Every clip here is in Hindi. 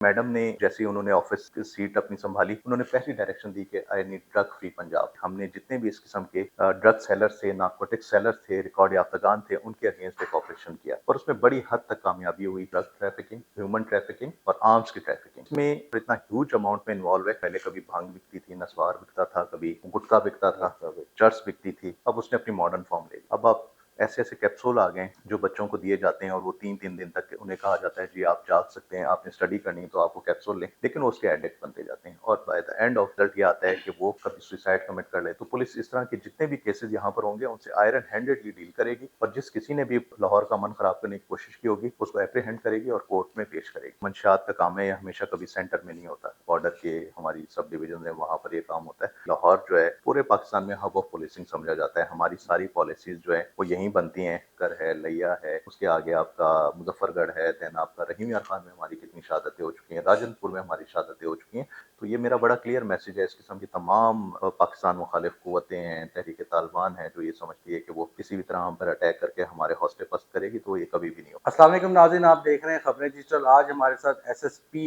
मैडम ने जैसे ही उन्होंने ऑफिस की सीट अपनी संभाली, उन्होंने पहली डायरेक्शन दी कि I need drug free Punjab. हमने जितने भी इस किस्म के ड्रग सेलर्स थे, नार्कोटिक सेलर्स थे, रिकॉर्ड याफ्तागान थे, उनके अगेंस्ट एक ऑपरेशन किया और उसमें बड़ी हद तक कामयाबी हुई। ड्रग ट्रैफिकिंग, ह्यूमन ट्रैफिकिंग और आर्म्स की ट्रैफिकिंग में इतना ह्यूज अमाउंट में इन्वॉल्व है। पहले कभी भांग बिकती थी, नस्वार बिकता था, कभी गुटखा बिकता था, चर्स बिकती थी। अब उसने अपनी मॉडर्न फॉर्म ले ली। अब आप ऐसे ऐसे कैप्सूल आ गए जो बच्चों को दिए जाते हैं और वो 3-3 दिन तक उन्हें कहा जाता है जी आप जाग सकते हैं, आपने स्टडी करनी है तो आप वो कैप्सूल लें, लेकिन वो उसके एडिक्ट बनते जाते हैं और by the end of result ये आता है कि वो कभी सुसाइड कमिट कर ले। तो पुलिस इस तरह के जितने भी केसेस यहाँ पर होंगे उनसे आयरन हैंडेडली डील करेगी और जिस किसी ने भी लाहौर का मन खराब करने की कोशिश की होगी उसको एप्रीहेंड करेगी और कोर्ट में पेश करेगी। मंशियात का काम है, यह हमेशा कभी सेंटर में नहीं होता। बॉर्डर के हमारी सब डिवीजन है, वहां पर ये काम होता है। लाहौर जो है पूरे पाकिस्तान में हब ऑफ पुलिसिंग समझा जाता है। हमारी सारी पॉलिसीज जो है वो यहीं बनती हैं। कर है, लिया है, उसके आगे आपका मुजफ्फरगढ़ है, देन आपका रहीम यार खान में हमारी कितनी शहादतें हो चुकी हैं, राजनपुर में हमारी शहादतें हो चुकी हैं। तो ये मेरा बड़ा क्लियर मैसेज है इस किस्म की तमाम पाकिस्तान मुखालिफ कुव्वतें हैं, तहरीक तालिबान है जो ये समझती है कि वो किसी भी तरह हम पर अटैक करके हमारे हौसले पस्त करेगी, तो ये कभी भी नहीं हो। अस्सलाम वालेकुम नाज़रीन, आप देख रहे हैं खबरें डिजिटल। आज हमारे साथ एसएसपी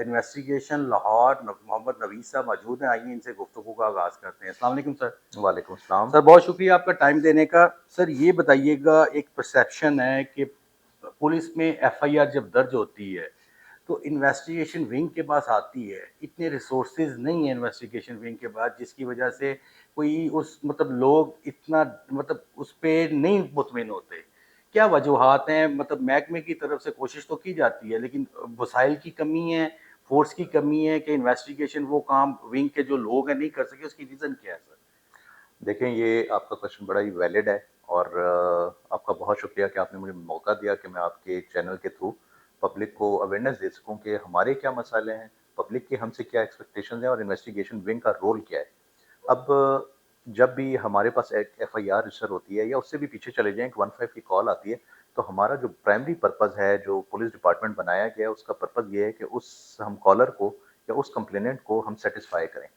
इन्वेस्टिगेशन लाहौर मोहम्मद नवीद साहब मौजूद हैं। आइए इनसे गुफ्तगू का आगाज़ करते हैं। अस्सलाम वालेकुम सर। वालेकुम सलाम। सर बहुत शुक्रिया आपका टाइम देने का। सर ये बताइएगा, एक परसेप्शन है कि पुलिस में एफआईआर जब दर्ज होती है तो इन्वेस्टिगेशन विंग के पास आती है, इतने रिसोर्सेज नहीं है इन्वेस्टिगेशन विंग के पास, जिसकी वजह से कोई उस मतलब लोग इतना मतलब उस पर नहीं मुतमिन होते। क्या वजूहात हैं? मतलब महकमे की तरफ से कोशिश तो की जाती है लेकिन वसाइल की कमी है, फोर्स की कमी है कि इन्वेस्टिगेशन वो काम विंग के जो लोग हैं नहीं कर सके, उसकी रीज़न क्या है सर? देखें, ये आपका क्वेश्चन बड़ा ही वैलिड है और आपका बहुत शुक्रिया कि आपने मुझे मौका दिया कि मैं आपके चैनल के थ्रू पब्लिक को अवेयरनेस दे सकूं कि हमारे क्या मसाले हैं, पब्लिक की हमसे क्या एक्सपेक्टेशंस हैं और इन्वेस्टिगेशन विंग का रोल क्या है। अब जब भी हमारे पास एक एफआईआर रजिस्टर होती है या उससे भी पीछे चले जाएं, 15 की कॉल आती है, तो हमारा जो प्राइमरी पर्पस है, जो पुलिस डिपार्टमेंट बनाया गया है, उसका पर्पस ये है कि उस हम कॉलर को या उस कंप्लेनेंट को हम सेटिस्फाई करें।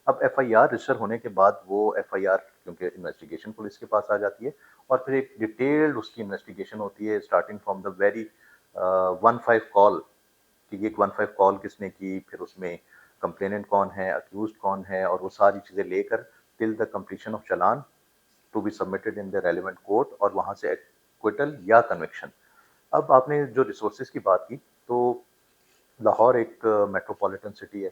अब एफआईआर रजिस्टर होने के बाद वो एफआईआर क्योंकि इन्वेस्टिगेशन पुलिस के पास आ जाती है और फिर एक डिटेल्ड उसकी इन्वेस्टिगेशन होती है starting from the very 15 call कि ये 15 कॉल किसने की, फिर उसमें कंप्लेनेंट कौन है, अक्यूज्ड कौन है और वो सारी चीज़ें लेकर till the completion of challan to be submitted in the relevant court और वहाँ से एक्विटल या कन्विक्शन। अब आपने जो रिसोर्सेज की बात की, तो लाहौर एक मेट्रोपॉलिटन सिटी है।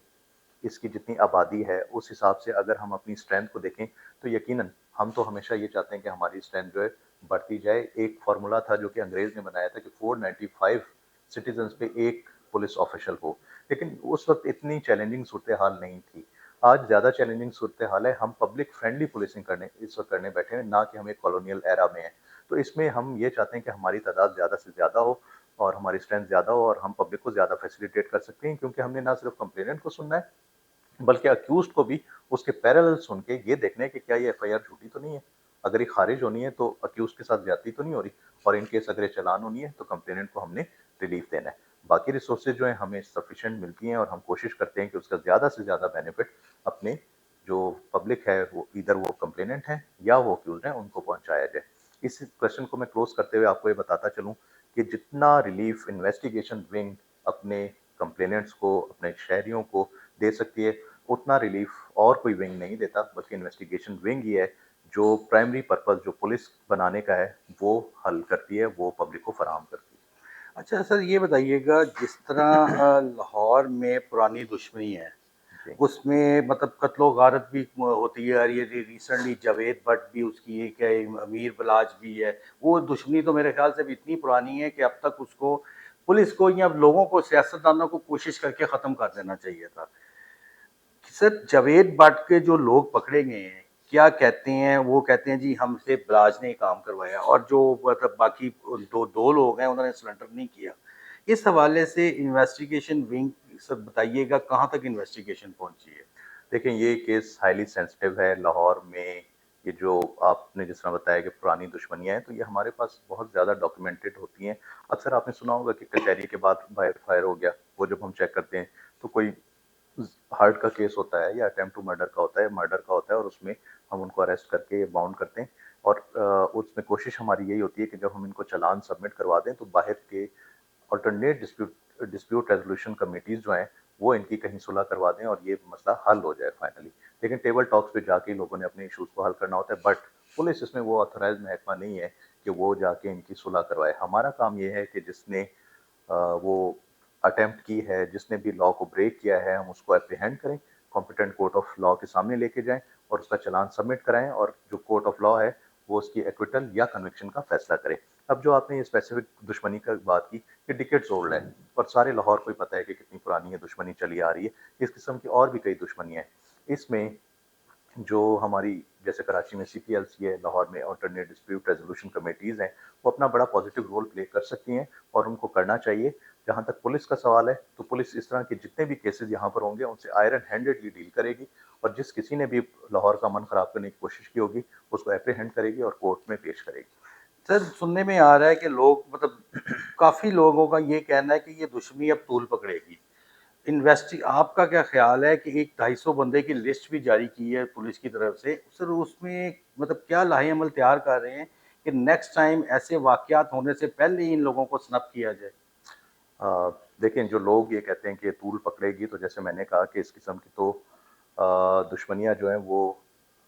इसकी जितनी आबादी है उस हिसाब से अगर हम अपनी स्ट्रेंथ को देखें तो यकीनन हम तो हमेशा ये चाहते हैं कि हमारी स्ट्रेंथ जो है बढ़ती जाए। एक फार्मूला था जो कि अंग्रेज ने बनाया था कि 495 सिटीजन्स पे एक पुलिस ऑफिशियल हो, लेकिन उस वक्त इतनी चैलेंजिंग सूरत हाल नहीं थी। आज ज़्यादा चैलेंजिंग सूरत हाल है। हम पब्लिक फ्रेंडली पुलिसिंग करने इस वक्त करने बैठे हैं, ना कि हम एक कॉलोनियल एरा में हैं। तो इसमें हम ये चाहते हैं कि हमारी तादाद ज़्यादा से ज़्यादा हो और हमारी स्ट्रेंथ ज़्यादा हो और हम पब्लिक को ज़्यादा फैसिलिटेट कर सकते हैं, क्योंकि हमने ना सिर्फ कंप्लेनेंट को सुनना है बल्कि अक्यूज्ड को भी उसके पैरेलल सुन के ये देखना है कि क्या ये एफआईआर झूठी तो नहीं है। अगर ये खारिज होनी है तो अक्यूज्ड के साथ ज्यादती तो नहीं हो रही, और इन केस अगर ये चालान होनी है तो कंप्लेनेंट को हमने रिलीफ देना है। बाकी रिसोर्सेज जो है हमें सफिशिएंट मिलती हैं और हम कोशिश करते हैं कि उसका ज्यादा से ज्यादा बेनिफिट अपने जो पब्लिक है, वो इधर वो कंप्लेनेंट है या वो अक्यूज्ड है, उनको पहुंचाया जाए। इस क्वेश्चन को मैं क्लोज करते हुए आपको ये बताता चलूं कि जितना रिलीफ इन्वेस्टिगेशन विंग अपने कंप्लेनेंट्स को, अपने शहरियों को दे सकती है, उतना रिलीफ और कोई विंग नहीं देता, बल्कि इन्वेस्टिगेशन विंग ही है जो प्राइमरी पर्पस जो पुलिस बनाने का है वो हल करती है, वो पब्लिक को फराहम करती अच्छा सर ये बताइएगा, जिस तरह लाहौर में पुरानी दुश्मनी है, है। जी। उसमें मतलब कत्लो गारत भी होती है। और ये रिसेंटली जावेद भट्ट भी उसकी एक है, अमीर बलाज भी है। वो दुश्मनी तो मेरे ख्याल से भी इतनी पुरानी है कि अब तक उसको पुलिस को या लोगों को, सियासतदानों को कोशिश करके ख़त्म कर देना चाहिए था। सर जावेद भट्ट के जो लोग पकड़े गए हैं, क्या कहते हैं वो? कहते हैं जी हमसे बलाज ने काम करवाया, और जो मतलब बाकी दो दो लोग हैं उन्होंने सरेंडर नहीं किया। इस हवाले से इन्वेस्टिगेशन विंग, सर बताइएगा कहाँ तक इन्वेस्टिगेशन पहुंची है? देखिए, ये केस हाईली सेंसिटिव है लाहौर में। ये जो आपने जिस तरह बताया कि पुरानी दुश्मनियां हैं, तो ये हमारे पास बहुत ज़्यादा डॉक्यूमेंटेड होती हैं। अक्सर आपने सुना होगा कि कचहरी के बाद फायर फायर हो गया, वो जब हम चेक करते हैं तो कोई हार्ट का केस होता है या अटेम्प्ट टू मर्डर का होता है, मर्डर का होता है, और उसमें हम उनको अरेस्ट करके बाउंड करते हैं। और उसमें कोशिश हमारी यही होती है कि जब हम इनको चालान सबमिट करवा दें तो बाहर के alternate dispute dispute resolution committees जो हैं, वो इनकी कहीं सुलह करवा दें और ये मसला हल हो जाए फाइनली। लेकिन टेबल टॉक्स पे जाके लोगों ने अपने इश्यूज़ को हल करना होता है, बट पुलिस इसमें वो ऑथराइज़्ड महकमा नहीं है कि वो जाके इनकी सुलह करवाए। हमारा काम ये है कि जिसने वो अटेम्प्ट की है, जिसने भी लॉ को ब्रेक किया है, हम उसको एप्रीहेंड करें, कॉम्पिटेंट कोर्ट ऑफ लॉ के सामने लेके जाएँ और उसका चालान सबमिट कराएँ और जो कोर्ट ऑफ लॉ है, वो उसकी एक्विटल या कन्विक्शन का फैसला करे। अब जो आपने ये स्पेसिफिक दुश्मनी का बात की, ये डिकेड्स ओल्ड है और सारे लाहौर को ही पता है कि कितनी पुरानी ये दुश्मनी चली आ रही है। इस किस्म की और भी कई दुश्मनियाँ हैं। इसमें जो हमारी जैसे कराची में सीपीएलसी है, लाहौर में अल्टरनेट डिस्प्यूट रेजोल्यूशन कमेटीज़ हैं, वो अपना बड़ा पॉजिटिव रोल प्ले कर सकती हैं और उनको करना चाहिए। जहाँ तक पुलिस का सवाल है, तो पुलिस इस तरह के जितने भी केसेज़ यहाँ पर होंगे, उनसे आयरन हैंडेडली डील करेगी और जिस किसी ने भी लाहौर का अमन ख़राब करने की कोशिश की होगी, उसको एप्रीहेंड करेगी और कोर्ट में पेश करेगी। सर सुनने में आ रहा है कि लोग मतलब काफ़ी लोगों का ये कहना है कि ये दुश्मनी अब तूल पकड़ेगी। इन्वेस्टि आपका क्या ख़्याल है कि एक 250 बंदे की लिस्ट भी जारी की है पुलिस की तरफ से, सर उसमें मतलब क्या लाहे-अमल तैयार कर रहे हैं कि नेक्स्ट टाइम ऐसे वाक़यात होने से पहले ही इन लोगों को स्नब किया जाए? देखिए, जो लोग ये कहते हैं कि तूल पकड़ेगी, तो जैसे मैंने कहा कि इस किस्म की तो दुश्मनियाँ जो हैं वो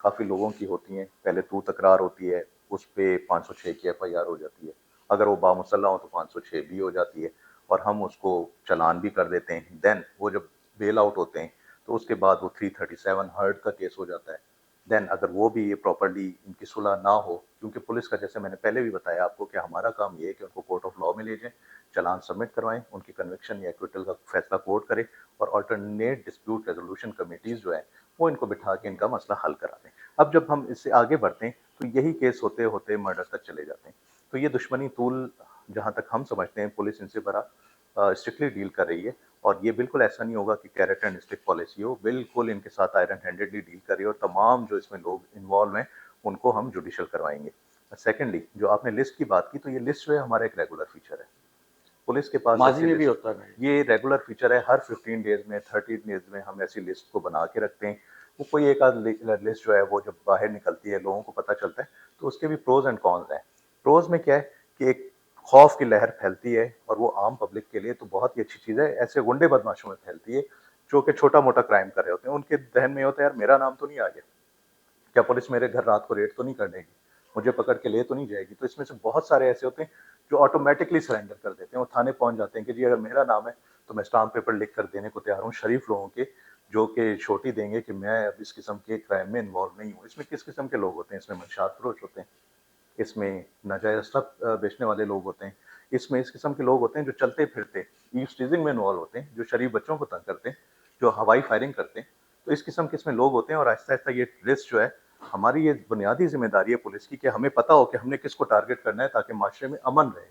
काफ़ी लोगों की होती हैं। पहले तू तकरार होती है, उस पे 506 की एफआईआर हो जाती है। अगर वो बामुसल्ला हो तो 506 भी हो जाती है और हम उसको चालान भी कर देते हैं। देन वो जब बेल आउट होते हैं, तो उसके बाद वो 337 हर्ट का केस हो जाता है। देन अगर वो भी ये प्रॉपर्ली इनकी सुलह ना हो, क्योंकि पुलिस का जैसे मैंने पहले भी बताया आपको कि हमारा काम ये है कि उनको कोर्ट ऑफ लॉ में ले जाएँ, चालान सबमिट करवाएँ, उनकी कन्विक्शन या एक्विटल का फैसला कोर्ट करे और अल्टरनेट डिस्प्यूट रेजोल्यूशन कमिटीज़ जो हैं, वो इनको बिठा के इनका मसला हल करा दें। अब जब हम इससे आगे बढ़ते हैं, तो यही केस होते-होते मर्डर तक चले जाते हैं। तो ये दुश्मनी तूल जहाँ तक हम समझते हैं पुलिस इनसे बड़ा स्ट्रिक्टली डील कर रही है और ये बिल्कुल ऐसा नहीं होगा कि कैरेट एंड स्टिक पॉलिसी हो, बिल्कुल इनके साथ आयरन हैंडेडली डील कर रही है और तमाम जो इसमें लोग इन्वॉल्व हैं, उनको हम जुडिशियल करवाएँगे। सेकंडली जो आपने लिस्ट की बात की, तो ये लिस्ट जो है हमारा एक रेगुलर फीचर है। पुलिस के पास माज़ी ऐसी में भी लिस्ट होता रहा है। ये रेगुलर फीचर है, हर 15 डेज़ में, 30 डेज़ में हम ऐसी लिस्ट को बना के रखते हैं। वो कोई एक आध लिस्ट जो है वो जब बाहर निकलती है, लोगों को पता चलता है, तो उसके भी प्रोज़ एंड कॉन्स हैं। प्रोज़ में क्या है कि एक खौफ की लहर फैलती है और वो आम पब्लिक के लिए तो बहुत ही अच्छी चीज़ है। ऐसे गुंडे बदमाशों में फैलती है, जो कि छोटा-मोटा क्राइम कर रहे होते हैं। उनके ज़हन में ये होता है, यार मेरा नाम तो नहीं आ गया। क्या पुलिस मेरे घर रात को रेड तो नहीं कर देगी? मुझे पकड़ के ले तो नहीं जाएगी? तो इसमें से बहुत सारे ऐसे होते हैं जो ऑटोमैटिकली सरेंडर कर देते हैं। वो थाने पहुँच जाते हैं कि जी अगर मेरा नाम है तो मैं स्टाम्प पेपर लिख कर देने को तैयार हूँ शरीफ लोगों के, जो कि श्योरिटी देंगे कि मैं अब इस किस्म के क्राइम में इन्वॉल्व नहीं हूँ। इसमें किस किस्म के लोग होते हैं? इसमें मंशात फरोश होते हैं, इसमें नाजायज़ असला बेचने वाले लोग होते हैं, इसमें इस किस्म के लोग होते हैं जो चलते-फिरते ईव्स टीज़िंग में इन्वॉल्व होते हैं, जो शरीफ बच्चों को तंग करते हैं, जो हवाई फायरिंग करते हैं। तो इस किस्म के इसमें लोग होते हैं और आहिस्ता-आहिस्ता ये लिस्ट जो है, हमारी ये बुनियादी ज़िम्मेदारी है पुलिस की कि हमें पता हो कि हमने किसको टारगेट करना है ताकि माशरे में अमन रहे।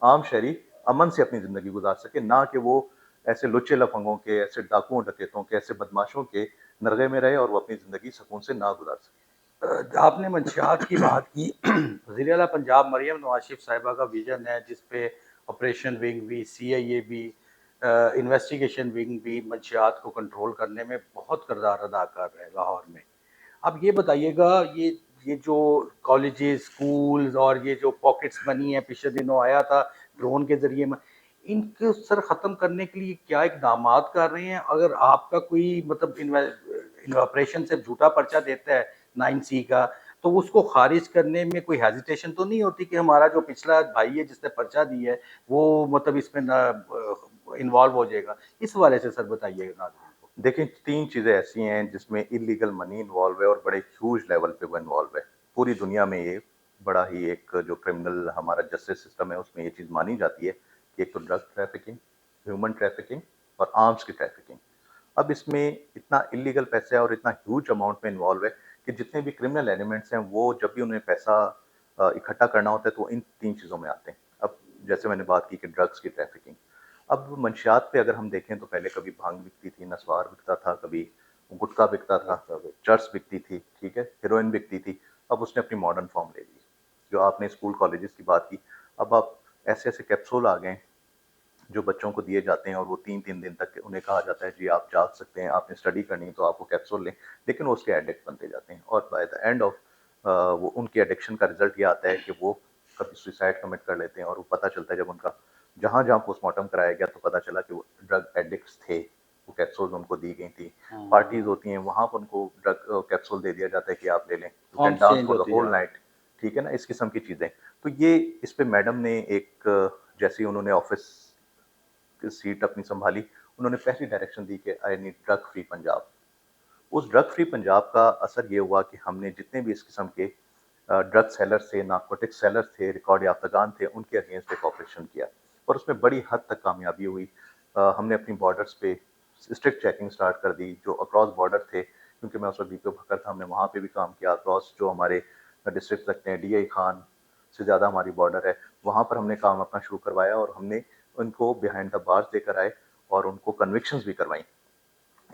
आम शहरी अमन से अपनी ज़िंदगी गुज़ार सके, ना कि वो ऐसे लुच्चे-लफंगों के, ऐसे डाकुओं, डकैतों के, ऐसे बदमाशों के नरगे में रहे और वो अपनी ज़िंदगी सुकून से ना गुज़ार सके। आपने मंशियात की बात की। वज़ीर आला पंजाब मरियम नवाज़ शरीफ साहिबा का विज़न है जिस पे ऑपरेशन विंग भी, सीआईए भी, इन्वेस्टिगेशन विंग भी मंशियात को कंट्रोल करने में बहुत किरदार अदा कर रहे हैं लाहौर में। अब ये बताइएगा ये जो कॉलेजेस, स्कूल्स और ये जो पॉकेट्स मनी है पिछले दिनों आया था ड्रोन के ज़रिए में, इनको सर ख़त्म करने के लिए क्या इक़दामात कर रहे हैं? अगर आपका कोई मतलब इन ऑपरेशन से झूठा पर्चा देता है 9C का, तो उसको ख़ारिज करने में कोई हेजिटेशन तो नहीं होती कि हमारा जो पिछला भाई है जिसने पर्चा दी है, वो मतलब इसमें इन्वॉल्व हो जाएगा? इस हवाले से सर बताइए नाज़रीन को। देखिए, 3 चीज़ें ऐसी हैं जिसमें इल्लीगल मनी इन्वॉल्व है और बड़े ह्यूज लेवल पे वो इन्वॉल्व है। पूरी दुनिया में ये बड़ा ही एक जो क्रिमिनल हमारा जस्टिस सिस्टम है उसमें ये चीज़ मानी जाती है कि एक तो ड्रग ट्रैफिकिंग, ह्यूमन ट्रैफिकिंग और आर्म्स की ट्रैफिकिंग। अब इसमें इतना इल्लीगल पैसा है और इतना ह्यूज अमाउंट में इन्वॉल्व है कि जितने भी क्रिमिनल एलिमेंट्स हैं वो जब भी उन्हें पैसा इकट्ठा करना होता है तो इन 3 चीज़ों में आते हैं। अब जैसे मैंने बात की कि ड्रग्स की ट्रैफिकिंग। अब मंशियात पे अगर हम देखें तो पहले कभी भांग बिकती थी, नस्वार बिकता था, कभी गुटखा बिकता था, चर्स बिकती थी, ठीक है? हेरोइन बिकती थी। अब उसने अपनी मॉडर्न फॉर्म ले ली। जो आपने स्कूल कॉलेजेस की बात की, अब आप ऐसे-ऐसे कैप्सूल आ गए हैं, जो बच्चों को दिए जाते हैं और वो 3-3 दिन तक उन्हें कहा जाता है जी आप जाग सकते हैं, आपने स्टडी करनी है तो आप वो कैप्सूल लें, लेकिन वो उसके एडिक्ट बनते जाते हैं और बाय द एंड ऑफ वो उनकी एडिक्शन का रिजल्ट ये आता है कि वो कभी सुसाइड कमिट कर लेते हैं और वो पता चलता है जब उनका जहाँ-जहाँ पोस्टमार्टम कराया गया तो पता चला कि वो ड्रग एडिक्ट्स थे, वो कैप्सूल्स उनको दी गई थी। पार्टीज़ हाँ, होती हैं, वहाँ पर उनको ड्रग कैप्सूल दे दिया जाता है कि आप ले लें, you can forms dance change for the होते होल जा रहे नाइट, ठीक है ना? इस किस्म की चीज़ें। तो ये इस पे मैडम ने एक जैसे ही उन्होंने ऑफ़िस की सीट अपनी सँभाली, उन्होंने पहली डायरेक्शन दी कि I need drug free Punjab. उस ड्रग फ्री पंजाब का असर ये हुआ कि हमने जितने भी इस किस्म के ड्रग सेलर्स थे, नारकोटिक सेलर्स थे, रिकॉर्ड याफ्तागान थे, उनके अगेंस्ट एक ऑपरेशन किया और उसमें बड़ी हद तक कामयाबी हुई। हमने अपनी बॉर्डर्स पे स्ट्रिक्ट चेकिंग स्टार्ट कर दी, जो अक्रॉस बॉर्डर थे, क्योंकि मैं उस वक्त डीपीओ भक्कर था, हमने वहाँ पे भी काम किया। अक्रॉस जो हमारे डिस्ट्रिक्ट लगते हैं, डीआई खान से ज़्यादा हमारी बॉर्डर है, वहाँ पर हमने काम अपना शुरू करवाया और हमने उनको बिहाइंड द बार्स लेकर आए और उनको कन्विक्शंस भी करवाई।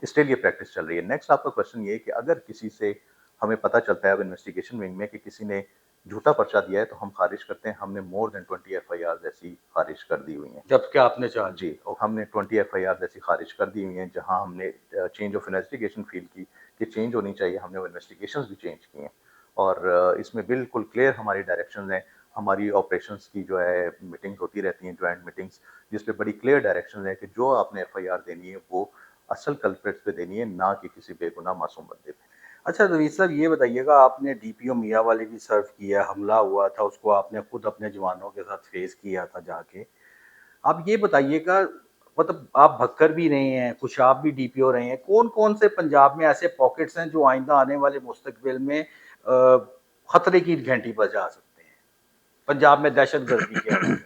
इसके लिए प्रैक्टिस चल रही है। नेक्स्ट आपका क्वेश्चन ये है कि अगर किसी से हमें पता चलता है अब इन्वेस्टिगेशन विंग में कि किसी ने झूठा पर्चा दिया है तो हम खारिज करते हैं। हमने मोर देन 20 एफआईआर ऐसी खारिज कर दी हुई हैं। जबकि आपने चार्ज जी, किया। और हमने 20 एफआईआर ऐसी खारिज कर दी हुई हैं जहां हमने चेंज ऑफ इन्वेस्टिगेशन फील की कि चेंज होनी चाहिए। हमने वो इन्वेस्टिगेशंस भी चेंज की हैं और इसमें बिल्कुल क्लियर हमारी डायरेक्शंस हैं। हमारी ऑपरेशंस की जो है मीटिंग्स होती रहती हैं, जॉइंट मीटिंग्स, जिसपे बड़ी क्लियर डायरेक्शंस हैं कि जो आपने एफआईआर देनी है वो असल कल्प्रिट्स पे देनी है, ना कि किसी बेगुनाह मासूम बंदे पे। अच्छा रवीश साहब ये बताइएगा, आपने डीपीओ मियाँवाली भी सर्व किया, हमला हुआ था, उसको आपने खुद अपने जवानों के साथ फेस किया था जाके। आप ये बताइएगा, मतलब आप भक्कर भी रहे हैं, कुशाब भी डीपीओ रहे हैं, कौन-कौन से पंजाब में ऐसे पॉकेट्स हैं जो आइंदा आने वाले मुस्तकबिल में खतरे की घंटी बजा सकते हैं, पंजाब में दहशतगर्दी के हवाले से?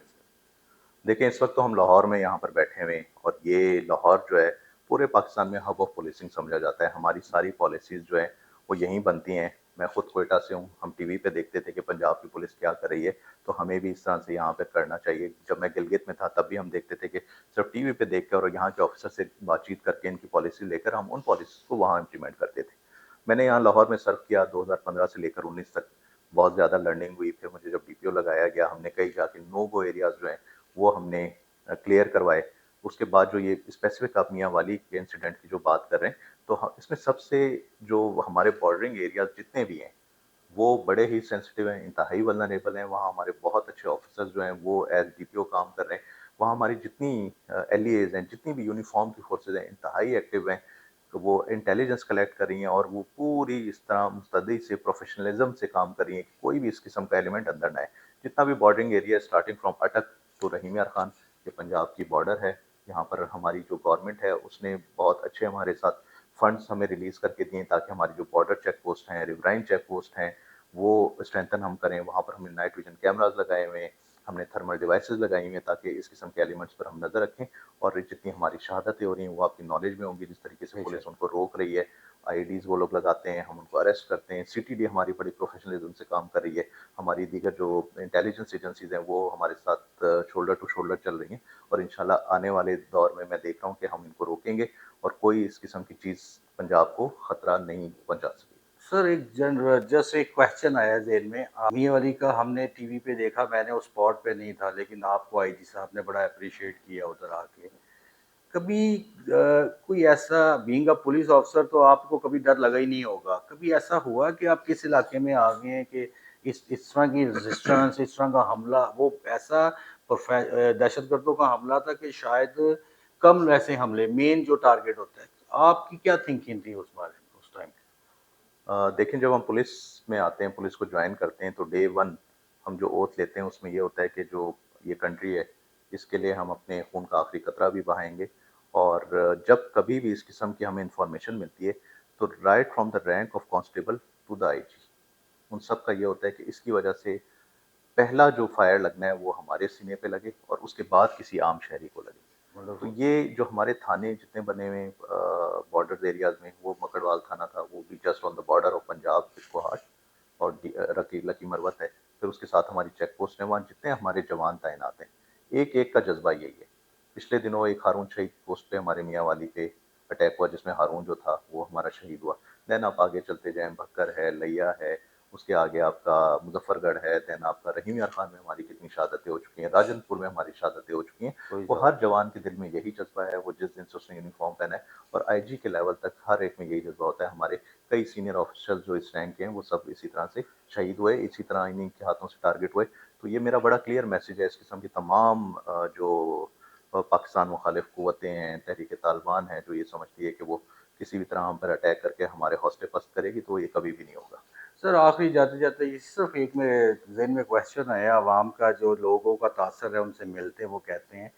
देखिए, इस वक्त तो हम लाहौर में यहाँ पर बैठे हुए हैं और ये लाहौर जो है पूरे पाकिस्तान में हब ऑफ पुलिसिंग समझा जाता है। हमारी सारी पॉलिसीज़ जो हैं वो यहीं बनती हैं। मैं खुद क्वेटा से हूँ, हम टीवी पे देखते थे कि पंजाब की पुलिस क्या कर रही है, तो हमें भी इस तरह से यहाँ पे करना चाहिए। जब मैं गिलगित में था तब भी हम देखते थे कि सिर्फ टीवी पे देख के और यहाँ के ऑफिसर से बातचीत करके इनकी पॉलिसी लेकर हम उन पॉलिसीज़ को वहाँ इम्प्लीमेंट करते थे। मैंने यहाँ लाहौर में सर्व किया 2015 से लेकर 19 तक। बहुत ज़्यादा लर्निंग हुई। फिर मुझे जब डीपीओ लगाया गया, हमने कई जाके नो गो एरियाज़ जो हैं वो हमने क्लियर करवाए। उसके बाद जो ये स्पेसिफिक आप मियाँ वाली के इंसिडेंट की जो बात कर रहे हैं, तो इसमें सबसे जो हमारे बॉर्डरिंग एरियाज़ जितने भी हैं, वो बड़े ही सेंसिटिव हैं, इंतहाई वल्नरेबल हैं। वहाँ हमारे बहुत अच्छे ऑफिसर्स जो हैं वो एज़ डीपीओ काम कर रहे हैं। वहाँ हमारी जितनी एलईएज़ हैं, जितनी भी यूनिफ़ॉर्म की फ़ोर्सेज़ हैं, इंतहाई एक्टिव हैं। तो वो इंटेलिजेंस कलेक्ट कर रही हैं और वो पूरी इस तरह मुस्तैदी से प्रोफ़ेशनलिज़्म से काम कर रही हैं कि कोई भी इस किस्म का एलिमेंट अंदर ना आए। जितना भी बॉर्डरिंग एरिया है स्टार्टिंग फ्रॉम अटक टू रहीम यार खान, ये पंजाब की बॉर्डर है। यहाँ पर हमारी जो गवर्नमेंट है उसने बहुत अच्छे हमारे साथ फंड्स हमें रिलीज़ करके दिए ताकि हमारी जो बॉर्डर चेक पोस्ट हैं, रिवराइन चेक पोस्ट हैं, वो स्ट्रेंथन हम करें। वहाँ पर हमने नाइट विजन कैमरास लगाए हुए हैं, हमने थर्मल डिवाइसेस लगाई हुई हैं ताकि इस किस्म के एलिमेंट्स पर हम नज़र रखें। और जितनी हमारी शहादतें हो रही हैं वो आपकी नॉलेज में होंगी, जिस तरीके से बेशक। पुलिस उनको रोक रही है, आईडीज़ वो लोग लगाते हैं, हम उनको अरेस्ट करते हैं। सीटीडी हमारी बड़ी प्रोफेशनलिज्म से काम कर रही है। हमारी दीगर जो इंटेलिजेंस एजेंसीज़ हैं वो हमारे साथ शोल्डर टू शोल्डर चल रही हैं और इंशाल्लाह आने वाले दौर में मैं देख रहा हूँ कि हम इनको रोकेंगे और कोई इस किस्म की चीज़ पंजाब को खतरा नहीं पहुँचा सकेगी। सर एक जस्ट एक क्वेश्चन आया ज़हन में। मियाँवाली का हमने टीवी पे देखा, मैंने उस स्पॉट पे नहीं था, लेकिन आपको आईजी साहब ने बड़ा एप्रिशिएट किया उधर आके। कभी कोई ऐसा, बीइंग अ पुलिस ऑफिसर तो आपको कभी डर लगा ही नहीं होगा। कभी ऐसा हुआ कि आप किस इलाके में आ गए हैं कि इस तरह की रेजिस्टेंस, इस तरह का हमला, वो ऐसा दहशतगर्दों का हमला था कि शायद कम ऐसे हमले, मेन जो टारगेट होता है। आपकी क्या थिंकिंग थी उस बारे में उस टाइम? देखिए, जब हम पुलिस में आते हैं, पुलिस को ज्वाइन करते हैं तो डे 1 हम जो ओथ लेते हैं उसमें ये होता है कि जो ये कंट्री है, इसके लिए हम अपने खून का आखिरी कतरा भी बहाएँगे। और जब कभी भी इस किस्म की हमें इन्फॉर्मेशन मिलती है, तो right from the rank of constable to the IG, उन सब का ये होता है कि इसकी वजह से पहला जो फायर लगना है वो हमारे सीने पे लगे और उसके बाद किसी आम शहरी को लगे। तो मतलब ये जो हमारे थाने जितने बने हुए बॉर्डर एरियाज में, वो मकड़वाल थाना था, वो भी just on the border of Punjab बिस्कोहाट और रकी लकी मरवत है। फिर उसके साथ हमारी चेक पोस्ट है, वहाँ जितने हमारे जवान तैनात हैं, एक एक का जज्बा यही है। पिछले दिनों एक हारून शहीद पोस्ट पे हमारे मियाँ वाली पे अटैक हुआ जिसमें हारून जो था वो हमारा शहीद हुआ। देन आप आगे चलते जाएं, भक्कर है, लैया है, उसके आगे आपका मुजफ्फरगढ़ है, देन आपका रहीम यार खान में हमारी कितनी शहादतें हो चुकी हैं, राजनपुर में हमारी शहादतें हो चुकी हैं। कोई वो जवाब हर जवान के दिल में यही जज्बा है, वो जिस दिन से उसने यूनिफॉर्म पहना है और आईजी के लेवल तक हर एक में यही जज्बा होता है। हमारे कई सीनियर ऑफिसर्स जो इस रैंक के हैं वो सब इसी तरह से शहीद हुए, इसी तरह इन्हीं के हाथों से टारगेट हुए। तो ये मेरा बड़ा क्लियर मैसेज है इस किस्म की तमाम जो पाकिस्तान मुखालिफ क़ुव्वतें हैं, तहरीक-ए-तालिबान है, जो ये समझती है कि वो किसी भी तरह हम पर अटैक करके हमारे हौसले पस्त करेगी, तो ये कभी भी नहीं होगा। सर आखिरी जाते-जाते ये सिर्फ़ एक मेरे ज़हन में क्वेश्चन आया अवाम का, जो लोगों का तासर है उनसे मिलते हैं, वो कहते हैं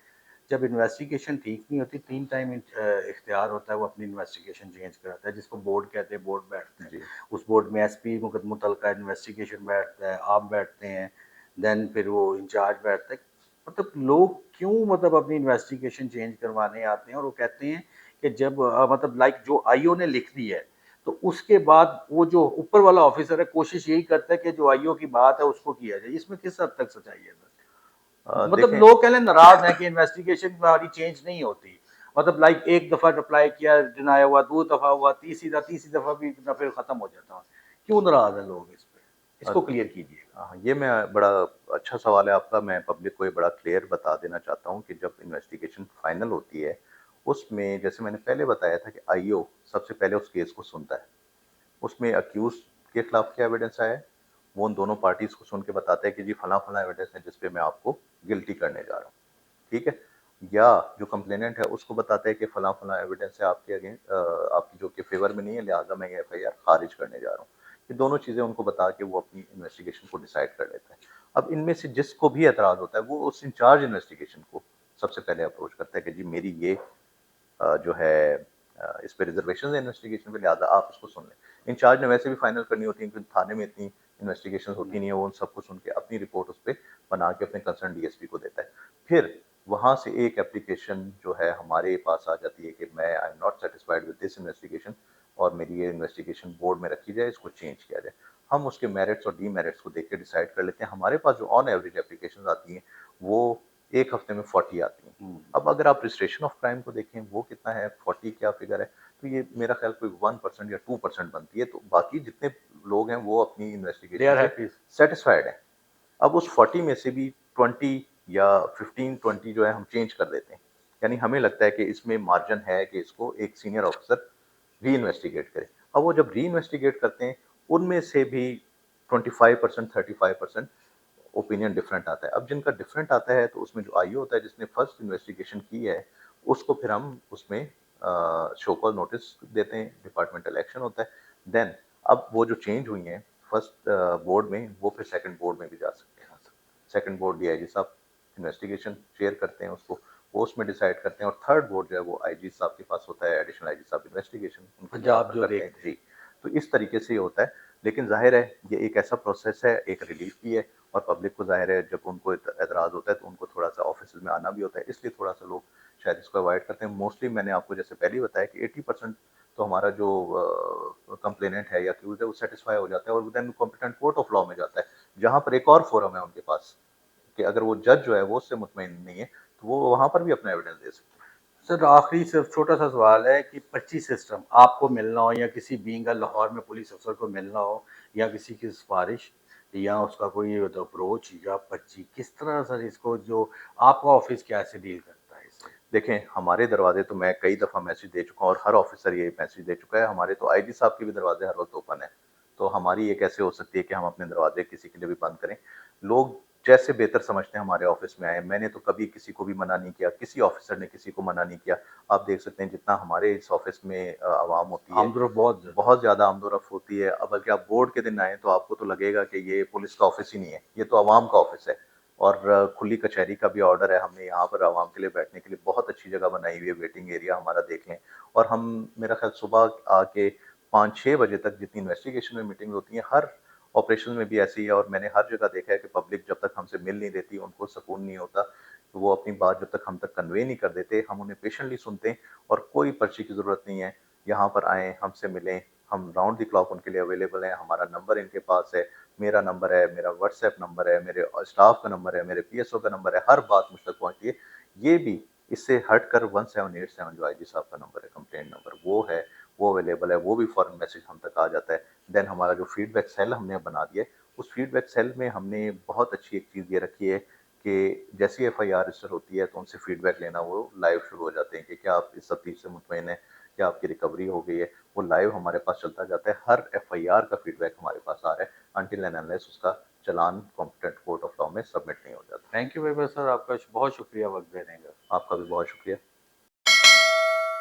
जब इन्वेस्टिगेशन ठीक नहीं होती 3 टाइम इख्तियार होता है, वो अपनी इन्वेस्टिगेशन चेंज कराता है, जिसको बोर्ड कहते हैं, बोर्ड बैठते हैं। जी। उस बोर्ड में एसपी मुतल्लिका इन्वेस्टिगेशन बैठता है, आप बैठते हैं, देन फिर वो इंचार्ज बैठता है। मतलब लोग क्यों मतलब अपनी इन्वेस्टिगेशन चेंज करवाने आते हैं, और वो कहते हैं कि जब मतलब लाइक जो आईओ ने लिख दी है, तो उसके बाद वो जो ऊपर वाला ऑफिसर है कोशिश यही करता है कि जो आईओ की बात है उसको किया जाए। इसमें किस हद तक सच्चाई है सर? मतलब देखें। लोग कहने नाराज हैं कि इन्वेस्टिगेशन हमारी चेंज नहीं होती। मतलब लाइक एक दफा अप्लाई किया, डिनाई हुआ, 2 दफा हुआ, तीसरी दफा भी ना फिर खत्म हो जाता है। क्यों नाराज है लोग इस पे? अ, इसको क्लियर कीजिएगा। हाँ, ये मैं बड़ा अच्छा सवाल है आपका। मैं पब्लिक को ये बड़ा क्लियर बता देना चाहता हूँ कि जब इन्वेस्टिगेशन फाइनल होती है, उसमें जैसे मैंने पहले बताया था कि आईओ सबसे पहले उस केस को सुनता है। उसमें अक्यूज़ के खिलाफ क्या एविडेंस आया है, वो उन दोनों पार्टीज़ को सुन के बताता है कि जी फलाँ-फलाँ एविडेंस है जिस पे मैं आपको गिल्टी करने जा रहा हूँ, ठीक है? या जो कंप्लेनेंट है उसको बताता है कि फलाँ-फलाँ एविडेंस है आपके आपकी जो कि फ़ेवर में नहीं है, लिहाज़ा मैं ये एफआईआर खारिज करने जा रहा हूँ। ये दोनों चीज़ें उनको बता के वो अपनी इन्वेस्टिगेशन को डिसाइड कर लेता है। अब इनमें से जिसको भी एतराज़ होता है, वो उस इंचार्ज इन्वेस्टिगेशन को सबसे पहले अप्रोच करता है कि जी मेरी ये जो है इस पे रिजर्वेशन है इन्वेस्टिगेशन पे, लिहाजा आप उसको सुन लें। इंचार्ज ने वैसे भी फाइनल करनी होती है क्योंकि थाने में इतनी इन्वेस्टिगेशन होती नहीं है, वो उन सबको सुन के अपनी रिपोर्ट उस पे बना के अपने कंसर्न डीएसपी को देता है। फिर वहाँ से एक एप्लीकेशन जो है हमारे पास आ जाती है कि मैं I am not satisfied with this investigation और मेरी ये इन्वेस्टिगेशन बोर्ड में रखी जाए, इसको चेंज किया जाए। हम उसके मेरिट्स और डीमेरिट्स को देख के डिसाइड कर लेते हैं। हमारे पास जो ऑन एवरेज एप्लीकेशंस आती हैं, वो 1 हफ्ते में 40 आती हैं। हुँ। अब अगर आप रजिस्ट्रेशन ऑफ क्राइम को देखें, वो कितना है, 40 क्या फिगर है, तो ये मेरा ख्याल कोई 1% या 2% बनती है, तो बाकी जितने लोग हैं वो अपनी दे इन्वेस्टिगेशन आर से हैप्पी। सैटिस्फाइड हैं। अब उस 40 में से भी 20 या 15-20 जो है हम चेंज कर देते हैं। यानी हमें लगता है कि इसमें मार्जिन है कि इसको एक सीनियर ऑफिसर री-इन्वेस्टिगेट करे। अब वो जब री-इन्वेस्टिगेट करते हैं, उनमें से भी 25%, 35% ओपिनियन डिफरेंट आता है। अब जिनका डिफरेंट आता है, तो उसमें जो आईओ होता है जिसने फर्स्ट इन्वेस्टिगेशन की है, उसको फिर हम उसमें शो कॉज नोटिस देते हैं, डिपार्टमेंटल एक्शन होता है। देन अब वो जो चेंज हुई हैं फर्स्ट बोर्ड में, वो फिर सेकंड बोर्ड में भी जा सकते हैं। सेकंड बोर्ड डीआईजी साहब इन्वेस्टिगेशन शेयर करते हैं उसको, वो उसमें डिसाइड करते हैं, और थर्ड बोर्ड जो है वो आईजी साहब के पास होता है, एडिशनल आईजी साहब इन्वेस्टिगेशन उनके लिए पंजाब ऑफर जो करते हैं। देखते हैं। जी। तो इस तरीके से ये होता है, लेकिन ज़ाहिर है ये एक ऐसा प्रोसेस है, एक रिलीफ भी है, और पब्लिक को ज़ाहिर है जब उनको एतराज़ होता है तो उनको थोड़ा-सा ऑफ़िस में आना भी होता है, इसलिए थोड़ा-सा लोग शायद इसको अवॉइड करते हैं। मोस्टली मैंने आपको जैसे पहले ही बताया कि 80% तो हमारा जो कंप्लेनेंट है या अक्यूज़ है वो सैटिस्फाई हो जाता है और then competent court of law में जाता है, जहाँ पर एक और फोरम है उनके पास कि अगर वो जज जो है वो उससे मुतमईन नहीं है, तो वो वहाँ पर भी अपना एविडेंस दे सकते हैं। सर आखिरी सिर्फ छोटा-सा सवाल है कि पर्ची सिस्टम आपको मिलना हो, या किसी बीइंग अ लाहौर में पुलिस अफ़सर को मिलना हो, या किसी की सिफ़ारिश या उसका कोई अप्रोच या पर्ची, किस तरह सर इसको जो आपका ऑफ़िस कैसे डील करता है इससे? देखें, हमारे दरवाज़े तो मैं कई दफ़ा मैसेज दे चुका हूँ और हर ऑफ़िसर ये मैसेज दे चुका है, हमारे तो आईजी साहब के भी दरवाज़े हर वक़्त ओपन हैं। तो हमारी ये कैसे हो सकती है कि हम अपने दरवाज़े किसी के लिए भी बंद करें? लोग जैसे बेहतर समझते हैं हमारे ऑफ़िस में आएँ, मैंने तो कभी किसी को भी मना नहीं किया, किसी ऑफ़िसर ने किसी को मना नहीं किया। आप देख सकते हैं जितना हमारे इस ऑफ़िस में आवाम होती है, आमदरफ़्त बहुत ज़्यादा। बहुत ज़्यादा आमदो-रफ़्त होती है। अब बल्कि आप बोर्ड के दिन आएँ तो आपको तो लगेगा कि ये पुलिस का ऑफ़िस ही नहीं है, ये तो अवाम का ऑफ़िस है। और खुली कचहरी का भी ऑर्डर है, हमने यहाँ पर आवाम के लिए बैठने के लिए बहुत अच्छी जगह बनाई हुई है, वेटिंग एरिया हमारा देख लें। और हम मेरा ख़्याल सुबह आके 5-6 बजे तक जितनी इन्वेस्टिगेशन में मीटिंग होती हैं, हर ऑपरेशन में भी ऐसे ही है, और मैंने हर जगह देखा है कि पब्लिक जब तक हमसे मिल नहीं लेती, उनको सुकून नहीं होता, तो वो अपनी बात जब तक हम तक कन्वे नहीं कर देते, हम उन्हें पेशेंटली सुनते हैं और कोई पर्ची की ज़रूरत नहीं है। यहाँ पर आएँ, हमसे मिलें, हम राउंड द क्लॉक उनके लिए अवेलेबल हैं, हमारा नंबर इनके पास है, मेरा नंबर है, मेरा व्हाट्सएप नंबर है, मेरे स्टाफ का नंबर है, मेरे पीएसओ का नंबर है, हर बात मुझ तक पहुँचती है। ये भी इससे हटकर 1787 जो आईजी साहब का नंबर है, कंप्लेंट नंबर, वो है, वो अवेलेबल है, वो भी फ़ौरन मैसेज हम तक आ जाता है। देन हमारा जो फीडबैक सेल हमने बना दिया है, उस फीडबैक सेल में हमने बहुत अच्छी एक चीज़ ये रखी है कि जैसे ही एफआईआर रजिस्टर होती है, तो उनसे फीडबैक लेना वो लाइव शुरू हो जाते हैं कि क्या आप इस तफ्तीश से मुतमईन हैं? क्या आपकी रिकवरी हो गई है? वो लाइव हमारे पास चलता जाता है, हर एफआईआर का फीडबैक हमारे पास आ रहा है, अनटिल एंड अनलेस उसका चालान कॉम्पिटेंट कोर्ट ऑफ लॉ में सबमिट नहीं हो जाता। Thank you very much sir, आपका बहुत शुक्रिया वक्त देने का। आपका भी बहुत शुक्रिया।